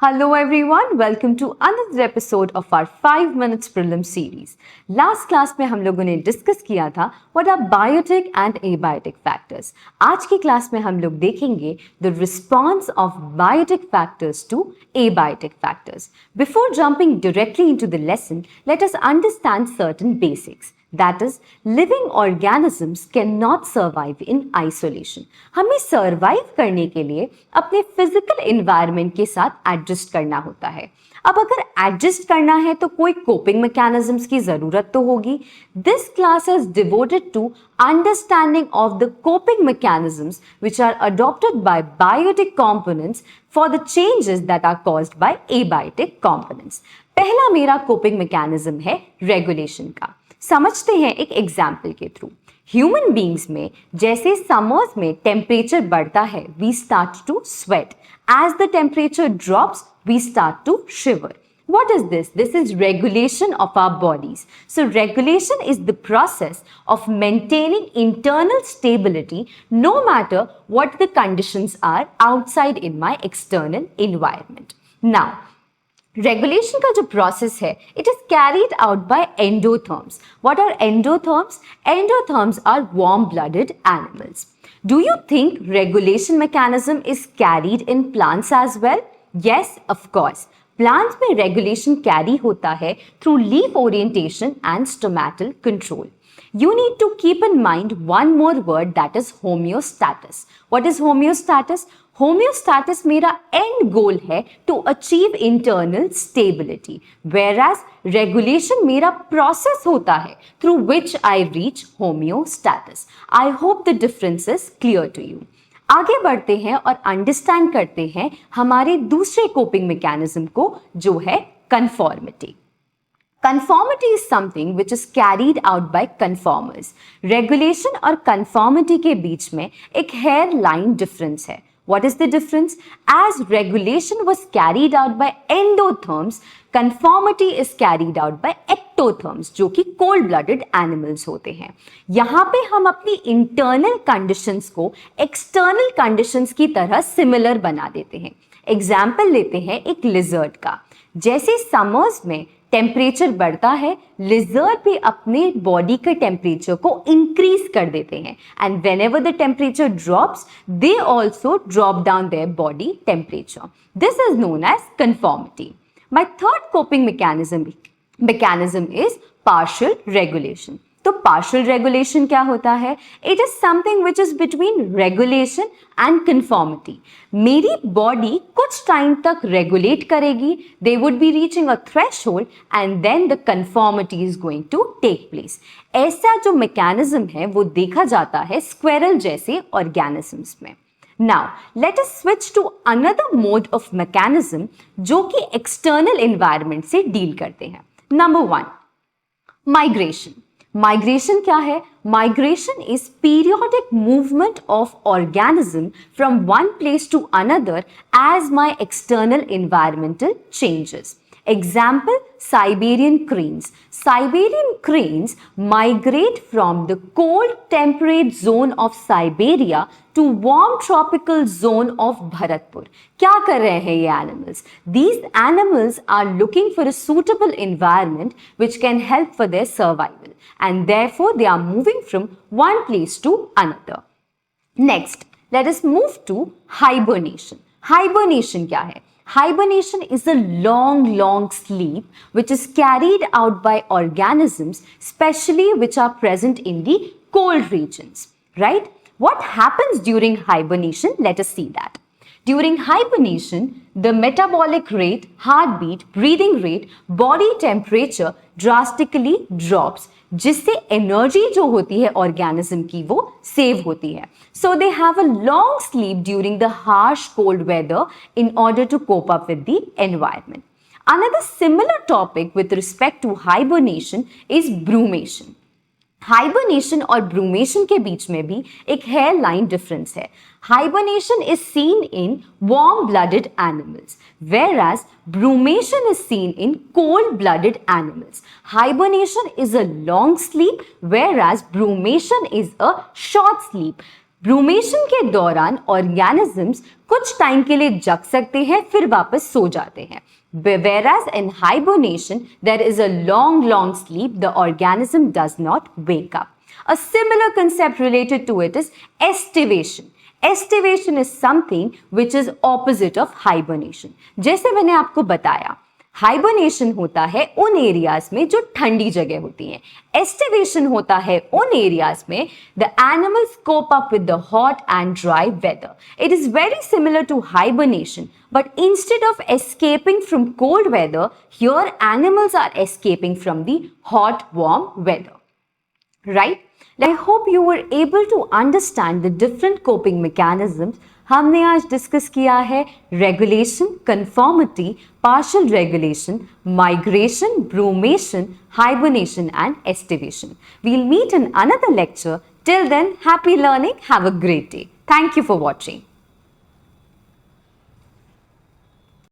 Hello everyone, welcome to another episode of our 5 minutes prelim series. Last class में हम लोगों ने discuss किया था what are biotic and abiotic factors. आज की क्लास में हम लोग देखेंगे the response of biotic factors to abiotic factors. Before jumping directly into the lesson, let us understand certain basics. That is, living organisms cannot survive in isolation. हमें survive करने के लिए अपने फिजिकल एनवायरनमेंट के साथ एडजस्ट करना होता है. अब अगर एडजस्ट करना है तो कोई कोपिंग मैकेनिज्म्स की जरूरत तो होगी. This class is devoted to understanding of the coping mechanisms which are adopted by biotic components for the changes that are caused by abiotic components. पहला मेरा कोपिंग मैकेनिज्म है रेगुलेशन का. समझते हैं एक एग्जाम्पल के थ्रू. ह्यूमन बींग्स में जैसे समर्स में टेम्परेचर बढ़ता है we start to sweat. As the temperature drops we start to shiver. What is this? This is regulation of our bodies. So regulation is the process of maintaining internal stability no matter what the conditions are outside in my external environment. Now, regulation का जो process है it is carried out by endotherms. What are endotherms? Endotherms are warm blooded animals. Do you think regulation mechanism is carried in plants as well? Yes, of course. Plants में regulation carry होता है through leaf orientation and stomatal control. You need to keep in mind one more word, that is homeostasis. What is homeostasis? Homeostasis मेरा end goal है to achieve internal stability, whereas regulation मेरा process होता है through which I reach homeostasis. I hope the difference is clear to you. आगे बढ़ते हैं और understand करते हैं हमारे दूसरे कोपिंग मैकेनिज्म को जो है conformity. Conformity is something which is carried out by conformers. Regulation और conformity के बीच में एक hairline difference है. What is the difference? As regulation was carried out by endotherms, conformity is carried out by ectotherms, जो कि cold-blooded animals होते हैं. यहाँ पे हम अपनी internal conditions को external conditions की तरह similar बना देते हैं. Example लेते हैं एक lizard का. जैसे summers में टेम्परेचर बढ़ता है, लिजर्ड भी अपने बॉडी के टेम्परेचर को इंक्रीज कर देते हैं. And whenever the temperature drops they also drop down their body temperature. This is known as conformity. My third coping mechanism is partial regulation. तो पार्शियल रेगुलेशन क्या होता है? It is something which is between regulation and conformity. मेरी body कुछ time तक regulate करेगी, they would be reaching a threshold and then the conformity is going to take place. ऐसा जो मैकेनिज्म है वो देखा जाता है स्क्वेरल जैसे ऑर्गेनिजम्स में. Now, let us switch to another mode of mechanism जो कि एक्सटर्नल एनवायरनमेंट से डील करते हैं. Number 1, migration. माइग्रेशन क्या है? Migration is periodic movement of organism from one place to another as my external environmental changes. Example, Siberian cranes. Siberian cranes migrate from the cold temperate zone of Siberia to warm tropical zone of Bharatpur. क्या कर रहे हैं ये animals? These animals are looking for a suitable environment which can help for their survival, and therefore they are moving from one place to another. Next, let us move to hibernation. Hibernation क्या है? Hibernation is a long sleep which is carried out by organisms, especially which are present in the cold regions, right? What happens during hibernation? Let us see that. During hibernation, the metabolic rate, heartbeat, breathing rate, body temperature drastically drops, जिससे energy जो होती है organism की वो save होती है. So they have a long sleep during the harsh cold weather in order to cope up with the environment. Another similar topic with respect to hibernation is brumation. Hibernation और brumation के बीच में भी एक hair line difference है. Hibernation is seen in warm-blooded animals, whereas brumation is seen in cold-blooded animals. Hibernation is a long sleep, whereas brumation is a short sleep. ब्रूमेशन के दौरान organisms कुछ टाइम के लिए जग सकते हैं, फिर वापस सो जाते हैं. Whereas in hibernation, there is a long sleep, the organism does not wake up. A similar concept related to it is estivation. Estivation is something which is opposite of hibernation. जैसे मैंने आपको बताया, हाइबरनेशन होता है उन areas में जो ठंडी जगह होती हैं. एस्टिवेशन होता है उन एरियाज में the animals cope up with the hot and dry weather. It is very similar to hibernation, but instead of escaping from cold weather, here animals are escaping from the hot warm weather. Right? I hope you were able to understand the different coping mechanisms. हमने आज discuss किया है regulation, conformity, partial regulation, migration, brumation, hibernation and estivation. We'll meet in another lecture. Till then, happy learning. Have a great day. Thank you for watching.